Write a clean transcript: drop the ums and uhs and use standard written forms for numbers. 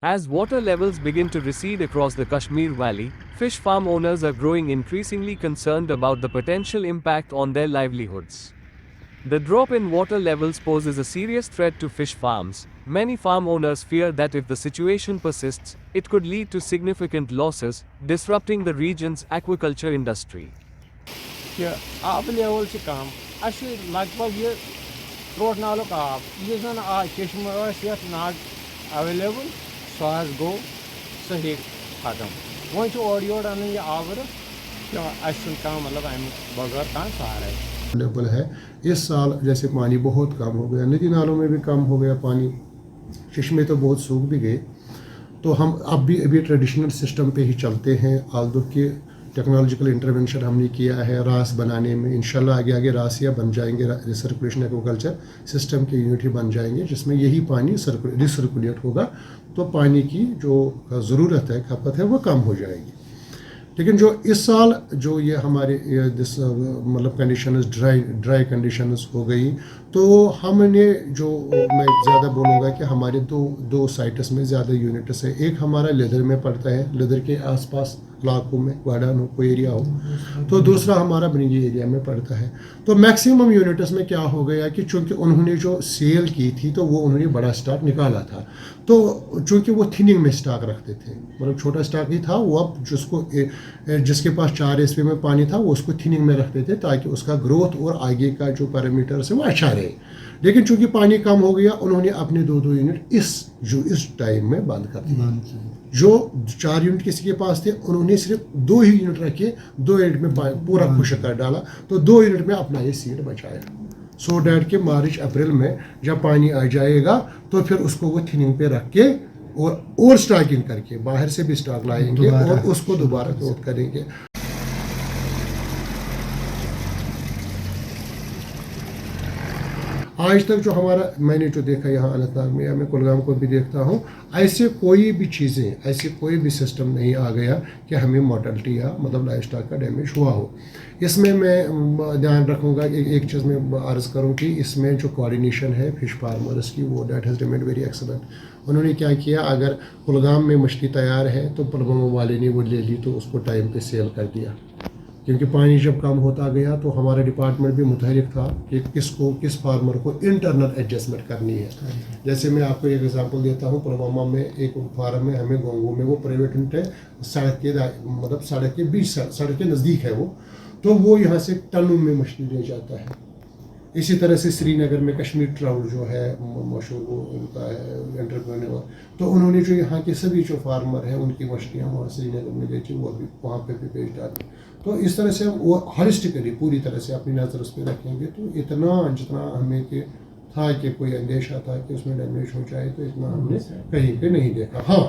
As water levels begin to recede across the Kashmir Valley, fish farm owners are growing increasingly concerned about the potential impact on their livelihoods. The drop in water levels poses a serious threat to fish farms. Many farm owners fear that if the situation persists, it could lead to significant losses, disrupting the region's aquaculture industry. کہ آب level سے کم اس لگ بھگ یہ تروٹ نالک آب یہ زن چشمہ یتھ ناگ اویلیبل سہ گو صحیح ختم وۄنۍ چھُ اورٕ یورٕ اَنان یہِ آورٕ تہٕ اَسہِ چھُنہٕ کانٛہہ مطلب اَمہِ بغٲر کانٛہہ سہارے اویلیبل ہے. اس سال جیسے پانی بہت کم ہو گیا, ندی نالوں میں بھی کم ہو گیا پانی, چشمے تو بہت سوکھ بھی گئے. تو ہم ابھی ٹریڈیشنل سسٹم پہ ہی چلتے ہیں, آلدو کہ ٹیکنالوجیکل انٹرونشن ہم نے کیا ہے راس بنانے میں. انشاءاللہ آگے آگے راسیا بن جائیں گے, ریسرکولیشن ایگریکلچر سسٹم کے یونٹ ہی بن جائیں گے جس میں یہی پانی ریسرکولیٹ ہوگا, تو پانی کی جو ضرورت ہے, کھپت ہے, وہ کم ہو جائے گی. لیکن جو اس سال جو یہ ہمارے مطلب کنڈیشنز ڈرائی کنڈیشنز ہو گئی, تو ہم نے جو میں زیادہ بولوں گا کہ ہمارے دو سائٹس میں زیادہ یونٹس ہیں. ایک ہمارا لیدر میں پڑتا ہے, لیدر کے آس پاس علاقوں میں واڈان ہو کوئی ایریا ہو, تو دوسرا ہمارا برنگی ایریا میں پڑتا ہے. تو میکسیمم یونٹس میں کیا ہو گیا کہ چونکہ انہوں نے جو سیل کی تھی تو وہ انہوں نے بڑا اسٹاک نکالا تھا, تو چونکہ وہ تھننگ میں اسٹاک رکھتے تھے, مطلب چھوٹا اسٹاک ہی تھا, وہ اب جس کے پاس 4 ایس پی میں پانی تھا وہ اس کو تھننگ میں رکھتے تھے تاکہ اس کا گروتھ اور آگے کا جو پیرامیٹرس ہے وہ اچھا رہے. لیکن چونکہ پانی کم ہو گیا, انہوں نے اپنے 2 یونٹ اس ٹائم میں بند کر دیے. جو 4 یونٹ کسی کے پاس تھے انہوں نے صرف 2 ہی یونٹ رکھے, 2 یونٹ میں پورا خشک کر ڈالا, تو 2 یونٹ میں اپنا یہ سیڈ بچایا, سو دیٹ کہ مارچ اپریل میں جب پانی آ جائے گا تو پھر اس کو وہ تھننگ پہ رکھ کے اور اسٹاکنگ کر کے باہر سے بھی اسٹاک لائیں گے اور اس کو دوبارہ گروتھ کریں گے. آج تک جو ہمارا میں نے جو دیکھا یہاں اننت ناگ میں, یا میں کلگام کو بھی دیکھتا ہوں, ایسے کوئی بھی چیزیں, ایسے کوئی بھی سسٹم نہیں آ گیا کہ ہمیں مورٹلٹی یا مطلب لائف اسٹاک کا ڈیمیج ہوا ہو. اس میں دھیان رکھوں گا, ایک چیز میں عرض کروں کہ اس میں جو کوآرڈینیشن ہے فش فارمرس کی, وہ دیٹ ہیز ریمیڈ ویری ایکسلنٹ. انہوں نے کیا کیا, اگر کلگام میں مچھلی تیار ہے تو پلوامہ والے نے وہ لے لی تو اس کو ٹائم پہ سیل کر دیا, کیونکہ پانی جب کم ہوتا گیا تو ہمارا ڈپارٹمنٹ بھی متحرک تھا کہ کس فارمر کو انٹرنل ایڈجسٹمنٹ کرنی ہے. جیسے میں آپ کو ایک ایگزامپل دیتا ہوں, پلوامہ میں ایک فارم ہے ہمیں گونگو میں, وہ پرائیویٹ یونٹ ہے, سڑک کے مطلب سڑک کے بیچ, سڑک کے نزدیک ہے وہ, تو وہ یہاں سے ٹنوں میں مچھلی لے جاتا ہے. اسی طرح سے سری نگر میں کشمیر ٹراؤٹ جو ہے مشہور, وہ ان کا ہے انٹرپرینور, تو انہوں نے جو یہاں کے سبھی جو فارمر ہیں ان کی مچھلیاں وہاں سری نگر میں بیچی, وہ بھی وہاں پہ بھی بیچ ڈالی. تو اس طرح سے ہم وہ ہالسٹکلی پوری طرح سے اپنی نظر اس پہ رکھیں گے, تو اتنا جتنا ہمیں کہ تھا کہ کوئی اندیشہ تھا کہ اس میں ڈیمیج ہو جائے, تو اتنا ہم نے کہیں پہ نہیں دیکھا. ہاں